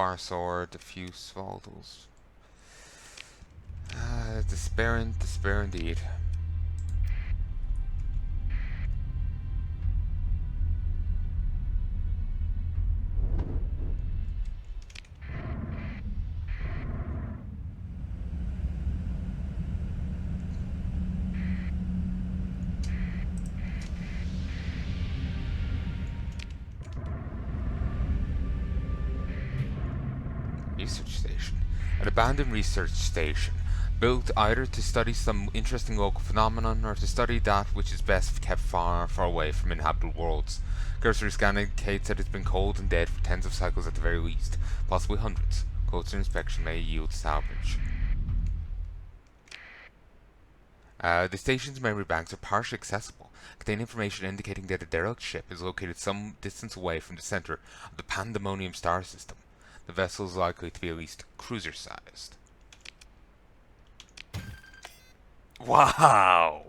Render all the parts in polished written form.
fire sword, diffuse volatiles. Despair indeed. Research station. An abandoned research station, built either to study some interesting local phenomenon or to study that which is best kept far, far away from inhabited worlds. Cursory scan indicates that it's been cold and dead for tens of cycles at the very least, possibly hundreds. Closer inspection may yield salvage. The station's memory banks are partially accessible, containing information indicating that a derelict ship is located some distance away from the center of the Pandemonium star system. The vessel is likely to be at least cruiser-sized. Wow!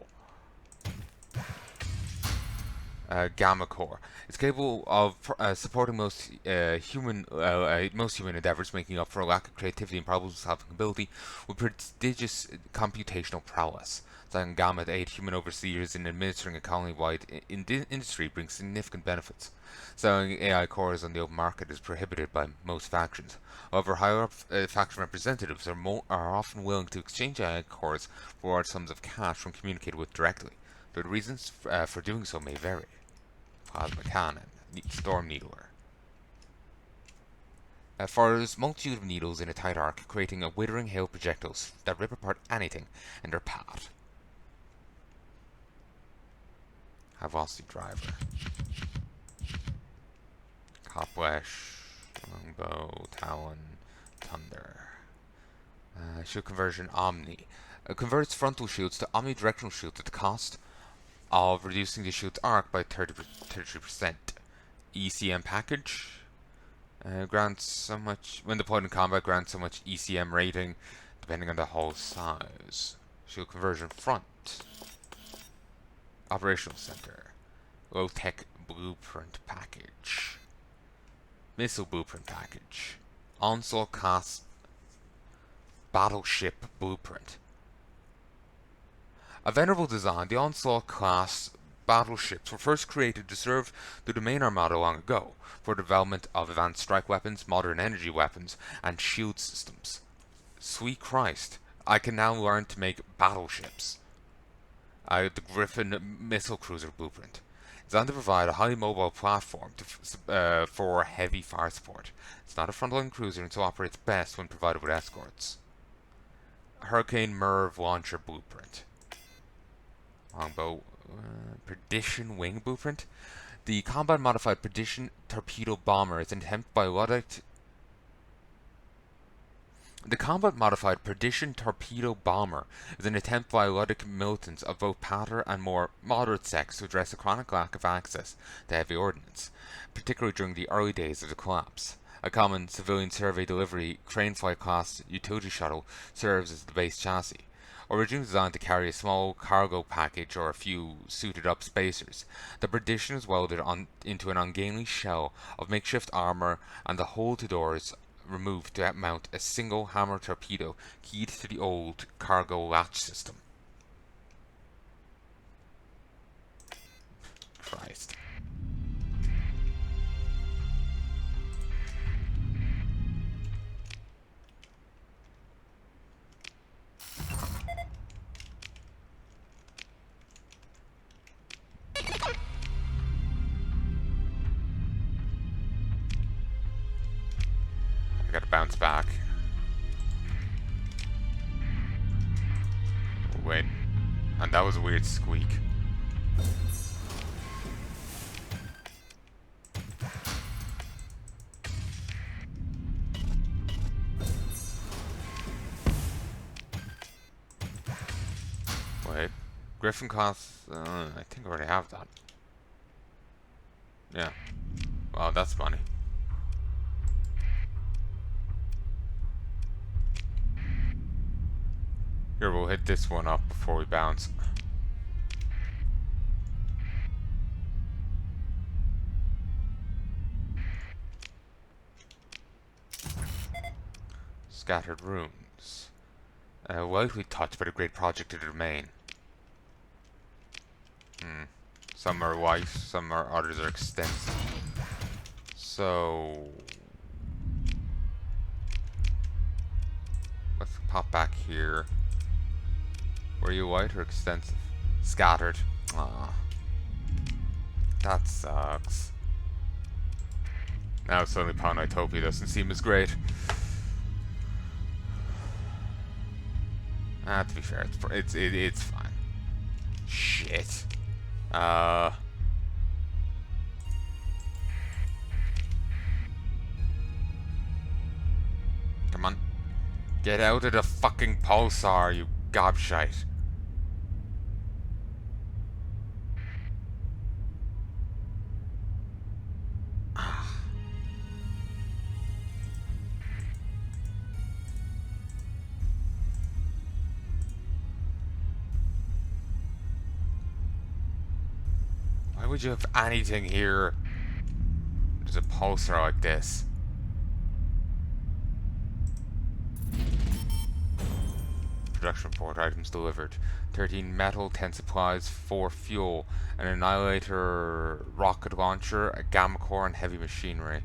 Gamma core. It's capable of supporting most human endeavors, making up for a lack of creativity and problem-solving ability, with prodigious computational prowess. Zion Gamma to aid human overseers in administering a colony-wide industry brings significant benefits. Selling AI cores on the open market is prohibited by most factions. However, higher-up faction representatives are often willing to exchange AI cores for large sums of cash when communicated with directly, though the reasons for doing so may vary. Plasma cannon, storm needler. Fires multitude of needles in a tight arc, creating a withering hail of projectiles that rip apart anything in their path. High velocity driver. Copflesh, longbow, talon, thunder. Shield conversion omni. Converts frontal shields to omnidirectional shields at the cost of reducing the shield's arc by 33%. ECM package grants so much when deployed in combat. Grants so much ECM rating, depending on the hull size. Shield conversion front. Operational center. Low tech blueprint package. Missile blueprint package. Onslaught class battleship blueprint. A venerable design, the Onslaught class battleships were first created to serve the main armada long ago, for the development of advanced strike weapons, modern energy weapons, and shield systems. Sweet Christ, I can now learn to make battleships. The Griffin missile cruiser blueprint. Designed to provide a highly mobile platform for heavy fire support. It's not a frontline cruiser and so operates best when provided with escorts. Hurricane Merv launcher blueprint. Longbow Perdition wing blueprint. The combat modified Perdition torpedo bomber is an attempt by Luddites. The combat-modified Perdition torpedo bomber is an attempt by Luddic militants of both patter and more moderate sects to address a chronic lack of access to heavy ordnance, particularly during the early days of the collapse. A common civilian survey delivery Cranefly-class utility shuttle serves as the base chassis. Originally designed to carry a small cargo package or a few suited-up spacers, the Perdition is welded into an ungainly shell of makeshift armor, and the hull to doors removed to mount a single hammer torpedo keyed to the old cargo latch system. Christ. I gotta bounce back. Oh, wait. And that was a weird squeak. Wait. Griffin costs... I think I already have that. Yeah. Wow, that's funny. Here, we'll hit this one up before we bounce. Scattered runes. Widely touched by the great project of the domain. Some are white, others are extensive. So let's pop back here. Were you white or extensive? Scattered. Ah, that sucks. Now suddenly Palanai doesn't seem as great. To be fair, it's fine. Shit. Come on. Get out of the fucking pulsar, you gobshite. Why would you have anything here? There's a pulsar like this. Production report, items delivered. 13 metal, 10 supplies, 4 fuel, an annihilator rocket launcher, a gamma core, and heavy machinery.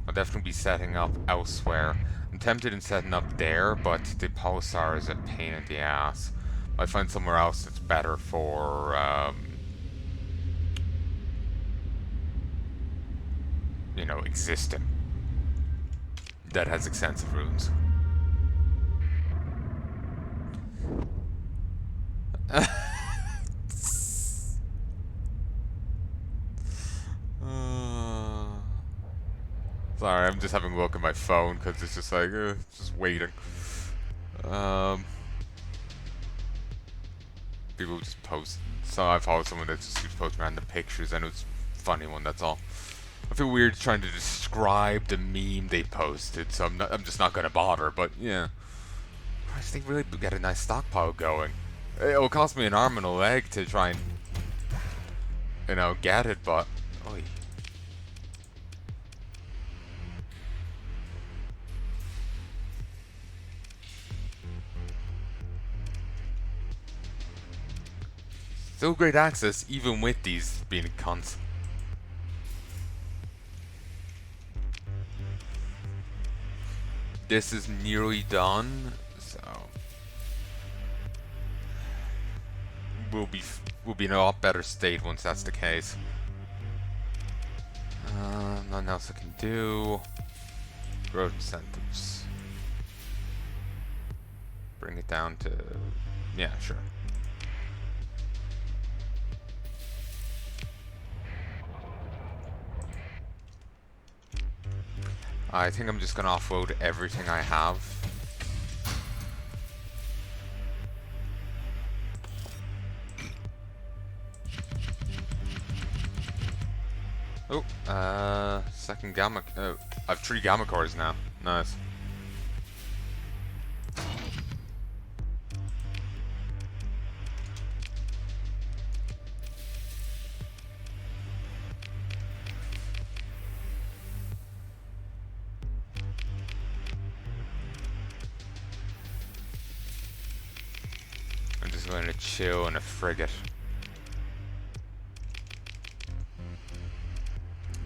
I'll definitely be setting up elsewhere. I'm tempted in setting up there, but the pulsar is a pain in the ass. I'll find somewhere else that's better for, you know, existing. That has extensive runes. Sorry, I'm just having a look at my phone because it's just like, just waiting. People just post. So I follow someone that just keeps posting random pictures, and it's a funny one. That's all. I feel weird trying to describe the meme they posted, so I'm just not gonna bother. But yeah, Christ, they really get a nice stockpile going. It'll cost me an arm and a leg to try and, you know, get it, but oy. Still great access, even with these being cunts. This is nearly done, so we'll be in a lot better state once that's the case. Nothing else I can do. Growth incentives. Bring it down to, yeah, sure. I think I'm just gonna offload everything I have. Oh, second gamma. Oh, I have 3 gamma cores now. Nice. I'm just going to chill in a frigate.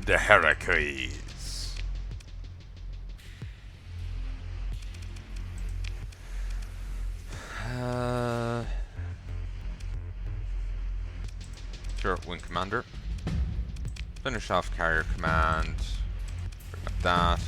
The Heracles. Sure, Wing Commander. Finish off Carrier Command. Bring up that.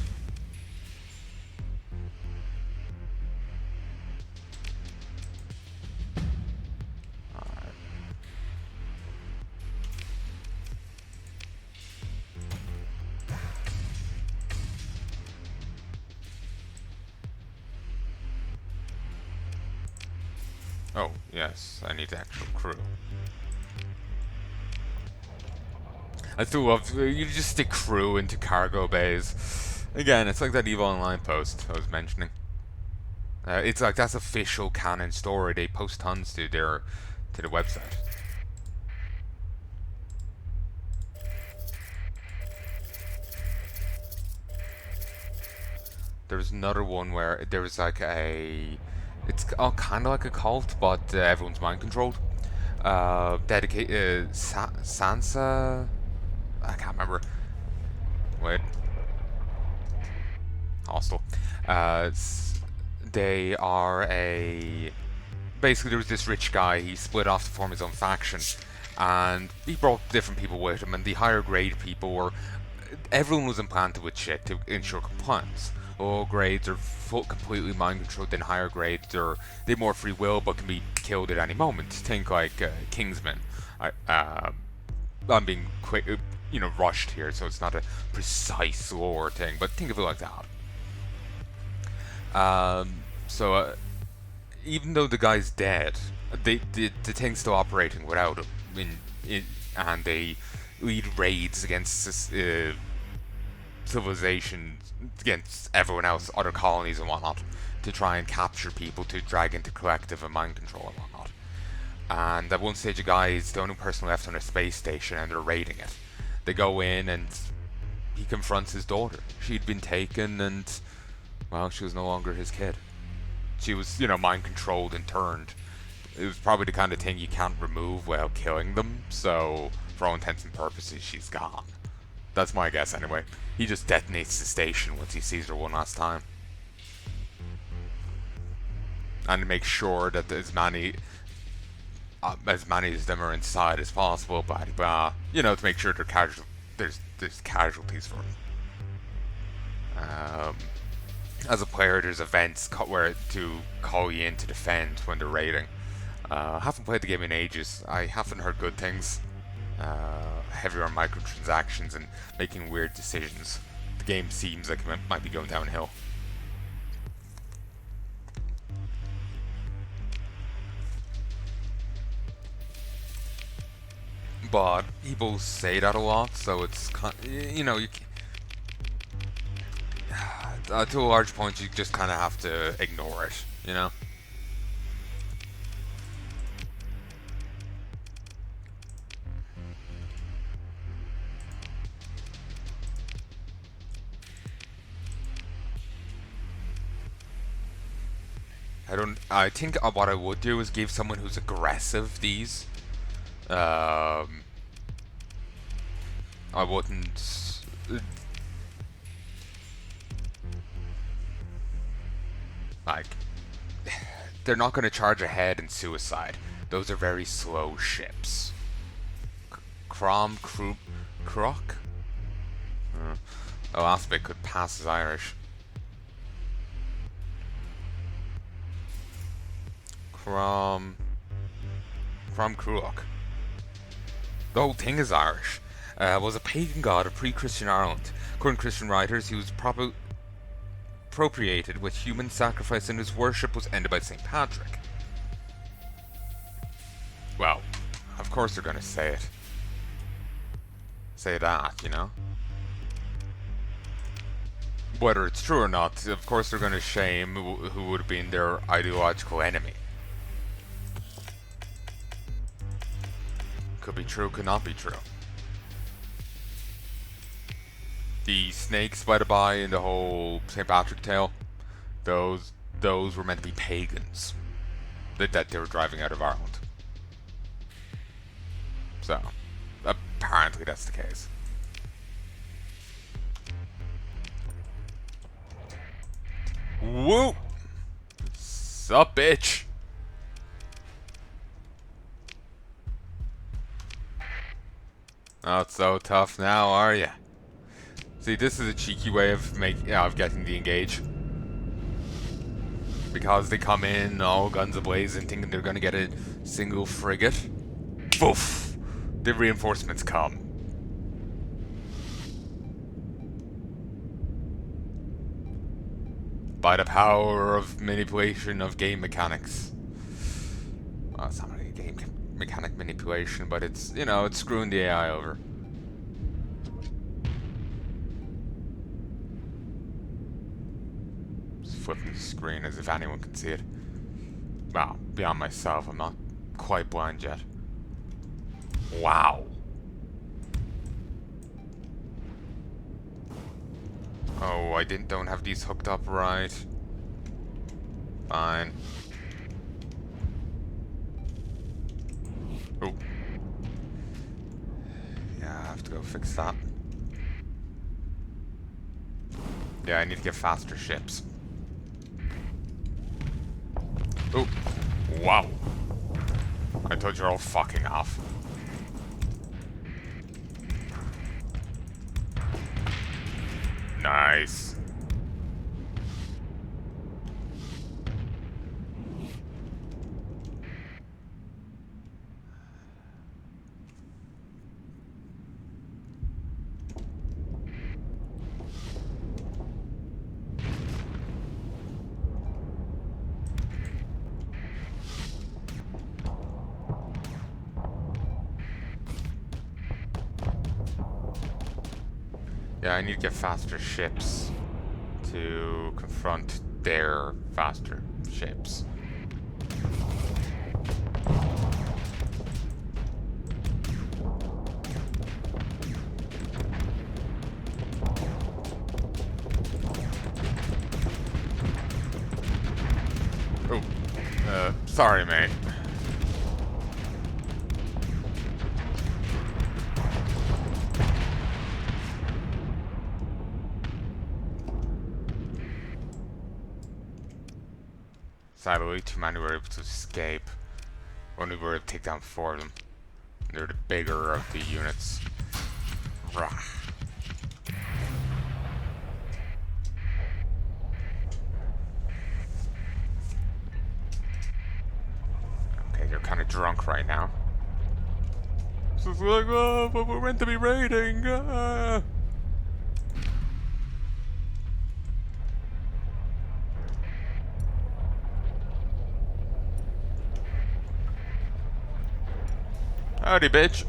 Oh, yes, I need the actual crew. I still love, you just stick crew into cargo bays. Again, it's like that EVO Online post I was mentioning. It's like, that's official canon story. They post tons to the website. There was another one where there was like it's kind of like a cult, but everyone's mind controlled. Dedicated Sansa. I can't remember. Wait, hostile. They are a basically there was this rich guy. He split off to form his own faction, and he brought different people with him. And the higher grade people were everyone was implanted with shit to ensure compliance. Lower grades are completely mind controlled. Then higher grades they have more free will but can be killed at any moment. Think like Kingsman. I'm being quick, rushed here, so it's not a precise lore thing, but think of it like that. So even though the guy's dead, the thing's still operating without him, and they lead raids against civilizations, against everyone else, other colonies and whatnot, to try and capture people to drag into collective and mind control and whatnot. And at one stage, a guy is the only person left on a space station, and they're raiding it. They go in, and he confronts his daughter. She'd been taken, and well, she was no longer his kid. She was, mind controlled and turned. It was probably the kind of thing you can't remove without killing them, so for all intents and purposes, she's gone. That's my guess anyway. He just detonates the station once he sees her one last time. And to make sure that as many of them are inside as possible, blah blah. To make sure there's casualties for them. As a player, there's events where to call you in to defend when they're raiding. I haven't played the game in ages. I haven't heard good things. Heavier on microtransactions and making weird decisions. The game seems like it might be going downhill. But people say that a lot, so it's to a large point, you just kind of have to ignore it, I think what I would do is give someone who's aggressive these. I wouldn't. Like, they're not going to charge ahead in suicide. Those are very slow ships. Croc? Oh, Aspect could pass as Irish. Croc. The whole thing is Irish. Was a pagan god of pre-Christian Ireland. According to Christian writers, he was appropriated with human sacrifice, and his worship was ended by St. Patrick. Well, of course they're gonna say it. Say that, Whether it's true or not, of course they're gonna shame who would have been their ideological enemy. Could be true, could not be true. The snakes, by the by, in the whole St. Patrick tale, those were meant to be pagans that they were driving out of Ireland. So, apparently that's the case. Woo! Sup, bitch? Not so tough now, are ya? See, this is a cheeky way of getting the engage. Because they come in all guns ablazing, thinking they're gonna get a single frigate. Boof! The reinforcements come. By the power of manipulation of game mechanics. Well, it's not really game mechanic manipulation, but it's, you know, it's screwing the AI over. Just flipping the screen as if anyone can see it. Well, beyond myself, I'm not quite blind yet. Wow. Oh, I don't have these hooked up right. Fine. Oh. Yeah, I have to go fix that. Yeah, I need to get faster ships. Oh. Wow. I told you you're all fucking off. Nice. Yeah, I need to get faster ships to confront their faster ships. Oh, sorry, mate. Sadly, too many were able to escape. Only were able to take down 4 of them. They're the bigger of the units. Rah. Okay, they're kind of drunk right now. So it's like, oh, but we're meant to be raiding. Howdy, bitch.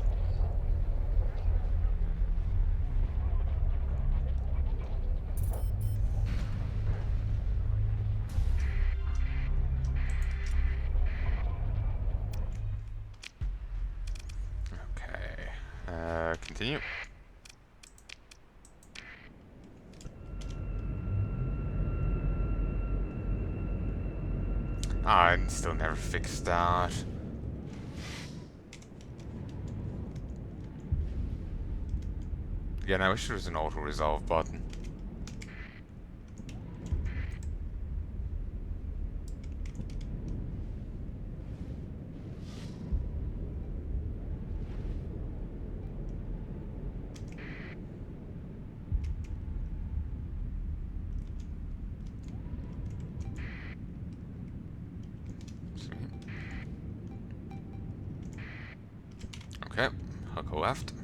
Okay. Continue. Ah, I still never fixed that. Again, I wish there was an auto-resolve button. Okay, I'll go left.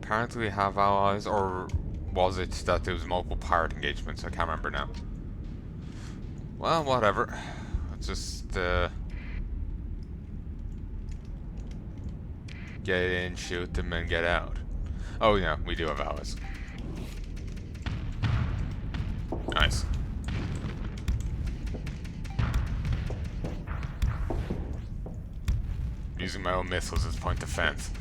Apparently we have allies, or was it that there was multiple pirate engagements? I can't remember now. Well, whatever. Let's just get in, shoot them, and get out. Oh yeah, we do have allies. Nice. Using my own missiles as point defense.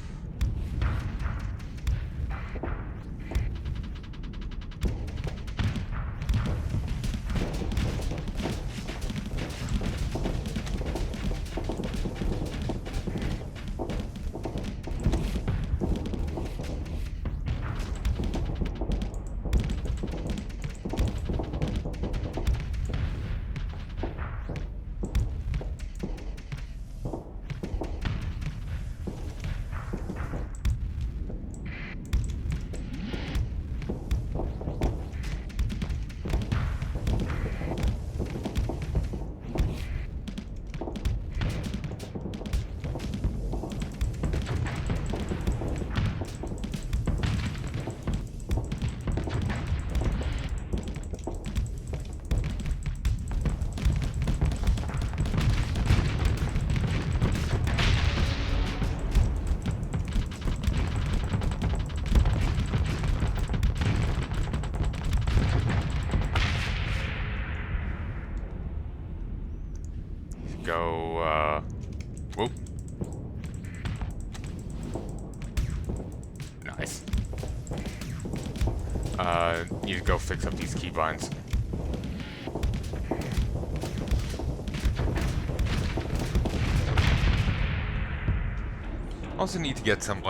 go, whoop. Nice. Need to go fix up these keybinds. Also need to get some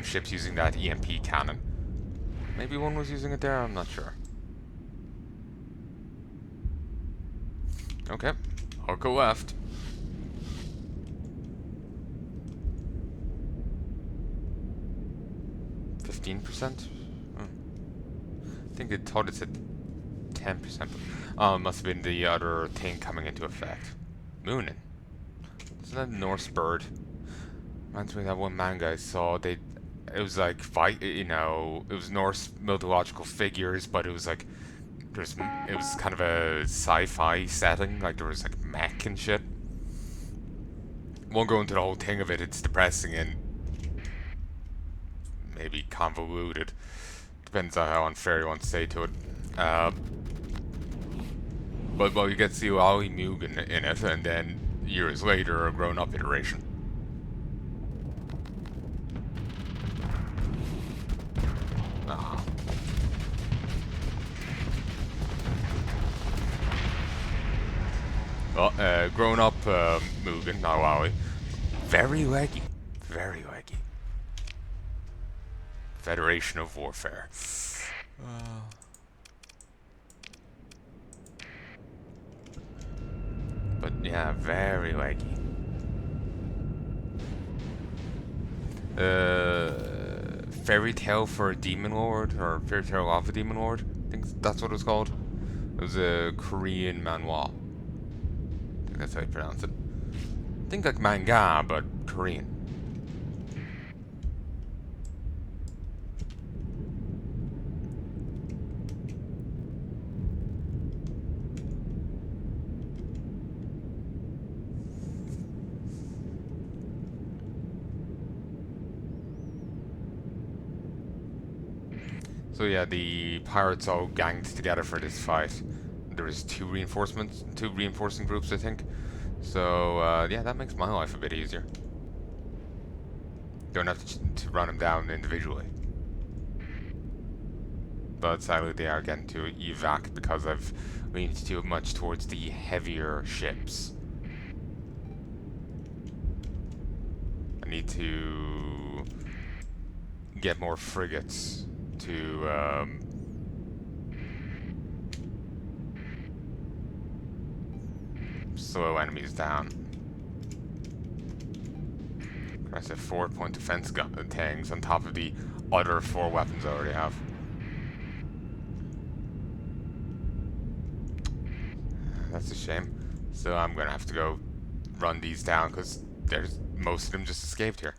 ships using that EMP cannon. Maybe one was using it there, I'm not sure. Okay, I'll go left. %? I think it told it said 10%. Must have been the other thing coming into effect. Moonin. Isn't that a Norse bird? Reminds me of that one manga I saw. It was like it was Norse mythological figures, but it was like it was kind of a sci-fi setting. Like there was like mech and shit. Won't go into the whole thing of it. It's depressing and maybe convoluted. Depends on how unfair you want to say to it. But you get to see Ollie Mugen in it, and then years later, a grown-up iteration. Ah. Well, grown-up Mugen, not Ollie. Very leggy. Very leggy. Federation of Warfare. But yeah, very leggy. Fairy Tale for a Demon Lord, or Fairy Tale of a Demon Lord. I think that's what it was called. It was a Korean manhwa. I think that's how you pronounce it. I think like manga, but Korean. So yeah, the pirates all ganged together for this fight. There was two reinforcing groups, I think. So yeah, that makes my life a bit easier. Don't have to run them down individually. But sadly, they are getting to evac because I've leaned too much towards the heavier ships. I need to get more frigates to slow enemies down. Christ, have 4-point defense tanks on top of the other 4 weapons I already have. That's a shame. So I'm gonna have to go run these down because most of them just escaped here.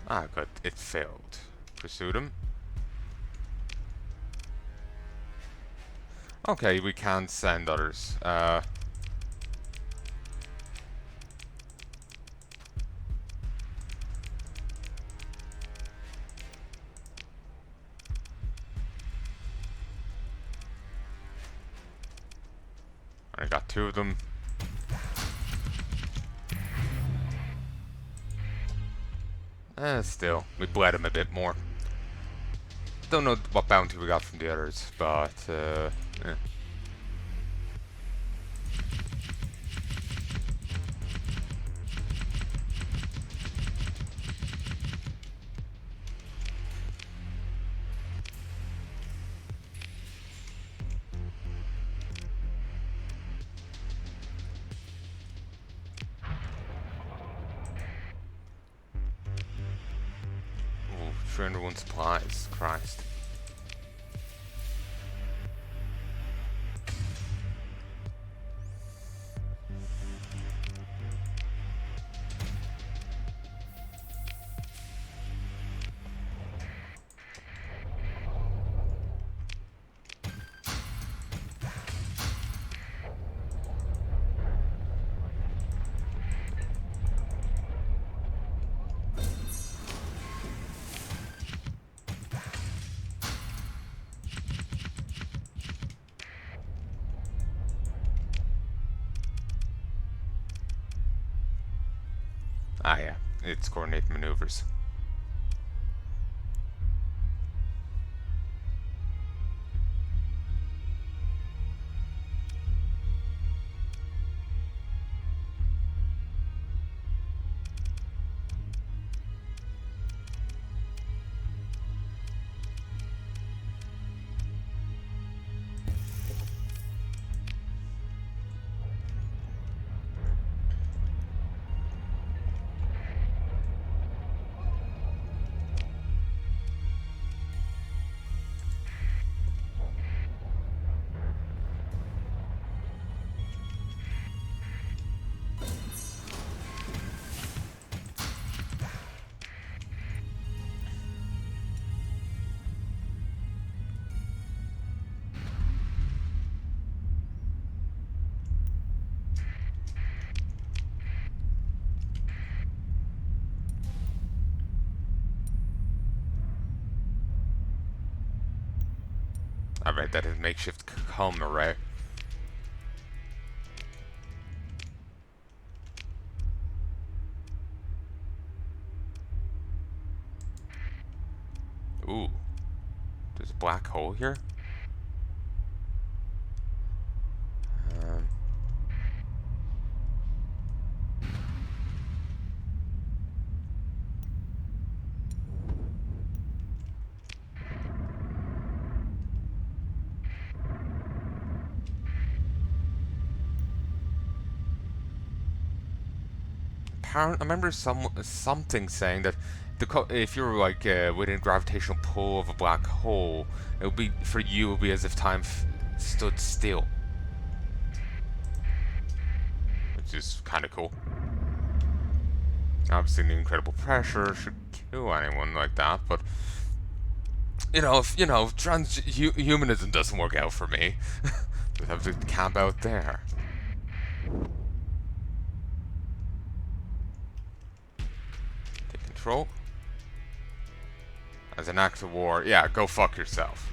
Ah, good. It failed. Pursued him. Okay, we can send others. I got 2 of them. Still, we bled him a bit more. Don't know what bounty we got from the others, but yeah. Ooh, 301 supplies, Christ. Ah, yeah. It's coordinate maneuvers. Alright, that is makeshift Calmer, right? Ooh. There's a black hole here? Um, I remember something saying that if you're like within gravitational pull of a black hole, it would be for you. It would be as if time stood still, which is kind of cool. Obviously, the incredible pressure should kill anyone like that, but if transhumanism doesn't work out for me, we have to camp out there. Take control. As an act of war, yeah, go fuck yourself.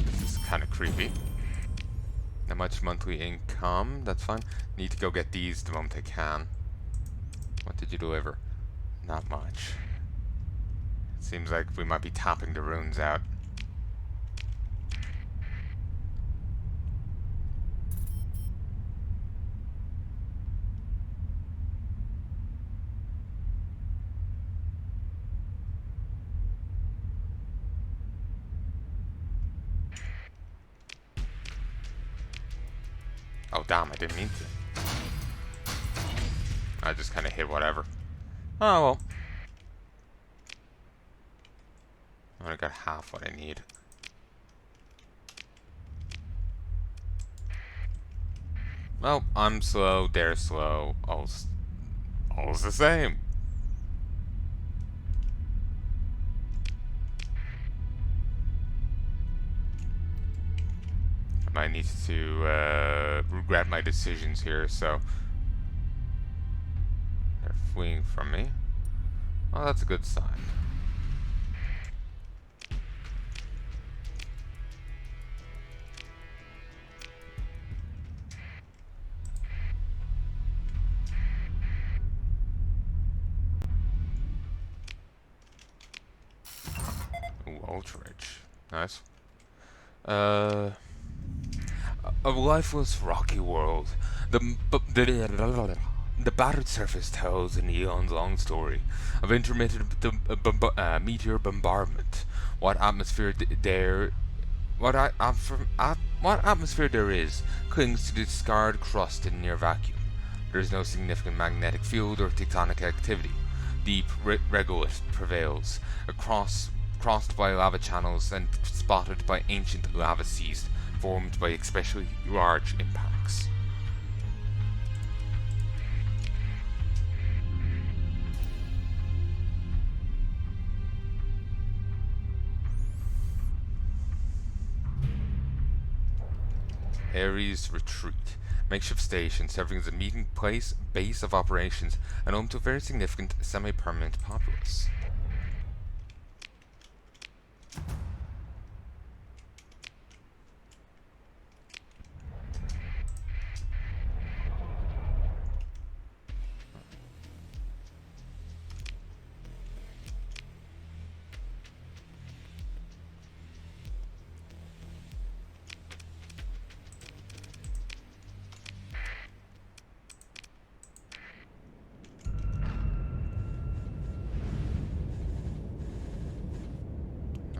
This is kind of creepy. Not much monthly income, that's fine. Need to go get these the moment I can. What did you deliver? Not much. Seems like we might be tapping the runes out. Oh damn, I didn't mean to. I just kind of hit whatever. Oh well. I only got half what I need. Well, I'm slow, they're slow. All's the same. I might need to regret my decisions here, so they're fleeing from me. Well, that's a good sign. Ooh, ultra rich. Nice. A lifeless, rocky world. The battered surface tells an eons-long story of intermittent meteor bombardment. What atmosphere there? What atmosphere there is clings to the scarred crust in near vacuum. There is no significant magnetic field or tectonic activity. Deep regolith prevails, crossed by lava channels and spotted by ancient lava seas formed by especially large impacts. Ares retreat. makeshift station serving as a meeting place, base of operations, and home to a very significant semi-permanent populace.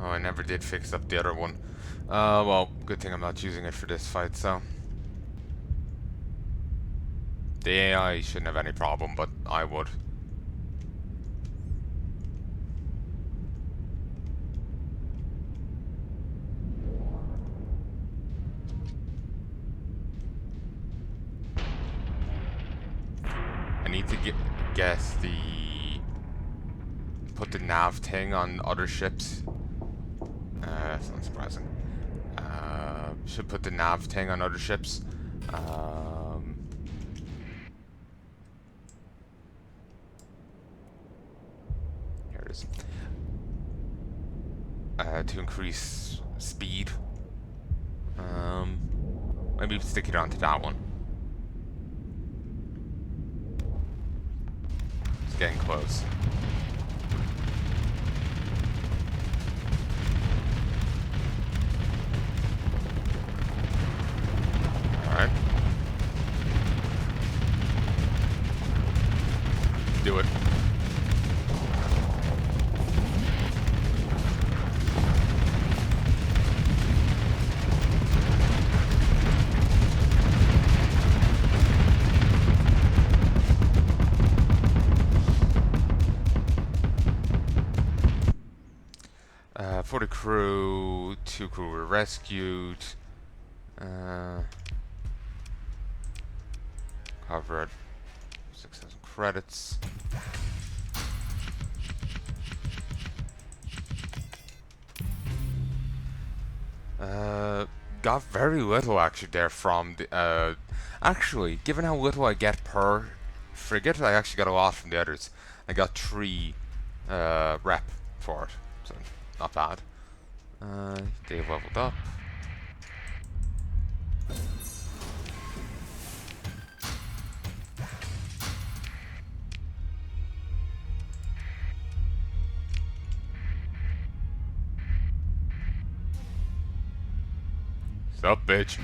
Oh, I never did fix up the other one. Well, good thing I'm not using it for this fight, so. The AI shouldn't have any problem, but I would. I need to guess put the nav thing on other ships. That's not surprising. Should put the nav thing on other ships. Here it is. To increase speed. Maybe stick it onto that one. It's getting close. Alright. Do it. For the crew, 2 crew were rescued. Covered 6,000 credits. Got very little actually there from the. Actually, given how little I get per frigate, I actually got a lot from the others. I got 3 rep for it, so not bad. They've leveled up. Sup, bitch?